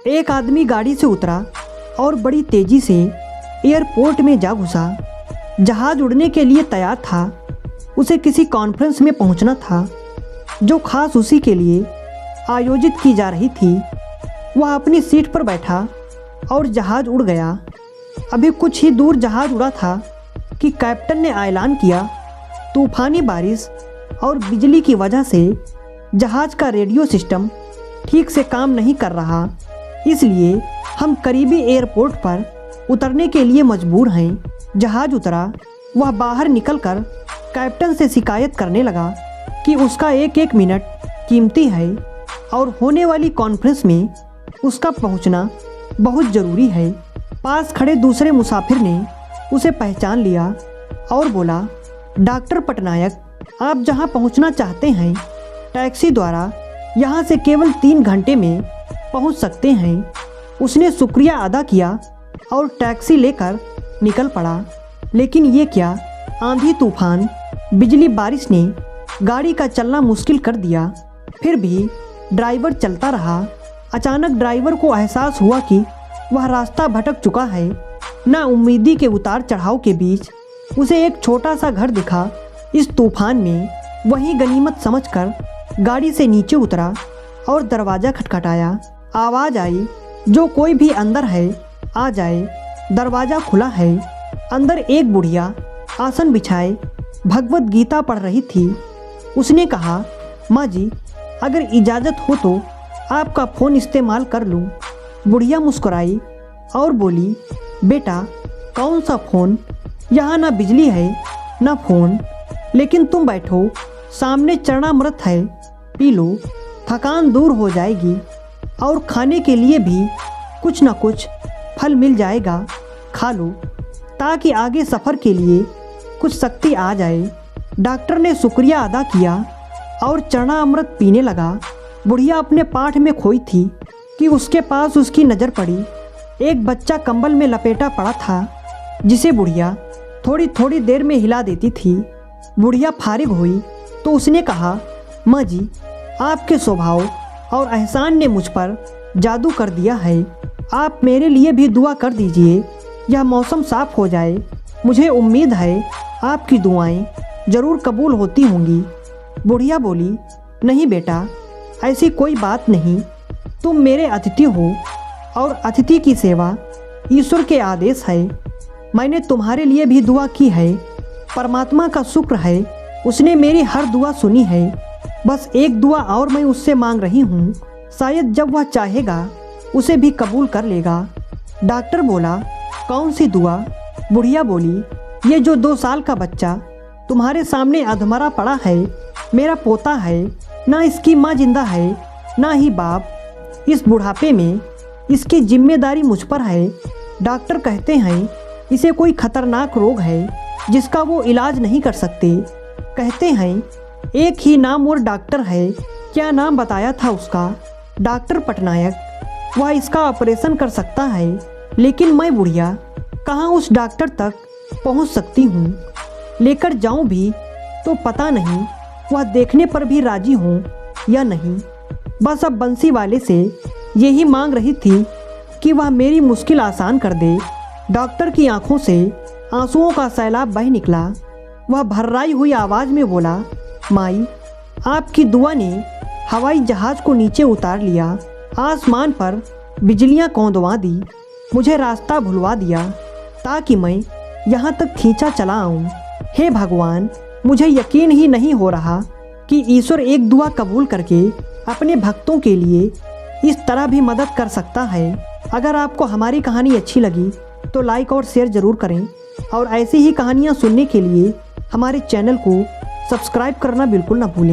एक आदमी गाड़ी से उतरा और बड़ी तेजी से एयरपोर्ट में जा घुसा। जहाज उड़ने के लिए तैयार था। उसे किसी कॉन्फ्रेंस में पहुंचना था जो खास उसी के लिए आयोजित की जा रही थी। वह अपनी सीट पर बैठा और जहाज उड़ गया। अभी कुछ ही दूर जहाज उड़ा था कि कैप्टन ने ऐलान किया, तूफानी बारिश और बिजली की वजह से जहाज का रेडियो सिस्टम ठीक से काम नहीं कर रहा, इसलिए हम करीबी एयरपोर्ट पर उतरने के लिए मजबूर हैं। जहाज उतरा। वह बाहर निकलकर कैप्टन से शिकायत करने लगा कि उसका एक एक मिनट कीमती है और होने वाली कॉन्फ्रेंस में उसका पहुंचना बहुत ज़रूरी है। पास खड़े दूसरे मुसाफिर ने उसे पहचान लिया और बोला, डॉक्टर पटनायक, आप जहां पहुंचना चाहते हैं टैक्सी द्वारा यहां से केवल 3 घंटे में पहुंच सकते हैं। उसने शुक्रिया अदा किया और टैक्सी लेकर निकल पड़ा। लेकिन ये क्या, आंधी तूफान, बिजली, बारिश ने गाड़ी का चलना मुश्किल कर दिया। फिर भी ड्राइवर चलता रहा। अचानक ड्राइवर को एहसास हुआ कि वह रास्ता भटक चुका है। नाउम्मीदी के उतार चढ़ाव के बीच उसे एक छोटा सा घर दिखा। इस तूफान में वही गनीमत समझकर गाड़ी से नीचे उतरा और दरवाज़ा खटखटाया। आवाज़ आई, जो कोई भी अंदर है आ जाए। दरवाज़ा खुला है। अंदर एक बुढ़िया आसन बिछाए भगवत गीता पढ़ रही थी। उसने कहा, माँ जी, अगर इजाज़त हो तो आपका फ़ोन इस्तेमाल कर लूँ। बुढ़िया मुस्कुराई और बोली, बेटा, कौन सा फ़ोन? यहाँ ना बिजली है ना फ़ोन। लेकिन तुम बैठो, सामने चरणामृत है, पी लो, थकान दूर हो जाएगी और खाने के लिए भी कुछ न कुछ फल मिल जाएगा, खा लो ताकि आगे सफ़र के लिए कुछ शक्ति आ जाए। डॉक्टर ने शुक्रिया अदा किया और चरणामृत पीने लगा। बुढ़िया अपने पाठ में खोई थी कि उसके पास उसकी नज़र पड़ी। एक बच्चा कंबल में लपेटा पड़ा था जिसे बुढ़िया थोड़ी थोड़ी देर में हिला देती थी। बुढ़िया फारिग हुई तो उसने कहा, माँ जी, आपके स्वभाव और एहसान ने मुझ पर जादू कर दिया है। आप मेरे लिए भी दुआ कर दीजिए, यह मौसम साफ हो जाए। मुझे उम्मीद है आपकी दुआएं ज़रूर कबूल होती होंगी। बुढ़िया बोली, नहीं बेटा, ऐसी कोई बात नहीं। तुम मेरे अतिथि हो और अतिथि की सेवा ईश्वर के आदेश है। मैंने तुम्हारे लिए भी दुआ की है। परमात्मा का शुक्र है, उसने मेरी हर दुआ सुनी है। बस एक दुआ और मैं उससे मांग रही हूँ, शायद जब वह चाहेगा उसे भी कबूल कर लेगा। डॉक्टर बोला, कौन सी दुआ? बुढ़िया बोली, ये जो 2 साल का बच्चा तुम्हारे सामने अधमरा पड़ा है, मेरा पोता है। ना इसकी माँ जिंदा है ना ही बाप। इस बुढ़ापे में इसकी जिम्मेदारी मुझ पर है। डॉक्टर कहते हैं इसे कोई खतरनाक रोग है जिसका वो इलाज नहीं कर सकते। कहते हैं एक ही नाम और डॉक्टर है। क्या नाम बताया था उसका? डॉक्टर पटनायक। वह इसका ऑपरेशन कर सकता है। लेकिन मैं बुढ़िया कहाँ उस डॉक्टर तक पहुँच सकती हूँ? लेकर जाऊँ भी तो पता नहीं वह देखने पर भी राजी हों या नहीं। बस अब बंसी वाले से यही मांग रही थी कि वह मेरी मुश्किल आसान कर दे। डॉक्टर की आंखों से आंसुओं का सैलाब बह निकला। वह भर्राई हुई आवाज़ में बोला, माई, आपकी दुआ ने हवाई जहाज़ को नीचे उतार लिया। आसमान पर बिजलियां कौंदवा दी। मुझे रास्ता भुलवा दिया ताकि मैं यहाँ तक खींचा चला आऊँ। हे भगवान, मुझे यकीन ही नहीं हो रहा कि ईश्वर एक दुआ कबूल करके अपने भक्तों के लिए इस तरह भी मदद कर सकता है। अगर आपको हमारी कहानी अच्छी लगी तो लाइक और शेयर ज़रूर करें और ऐसी ही कहानियाँ सुनने के लिए हमारे चैनल को सब्सक्राइब करना बिल्कुल ना भूलें।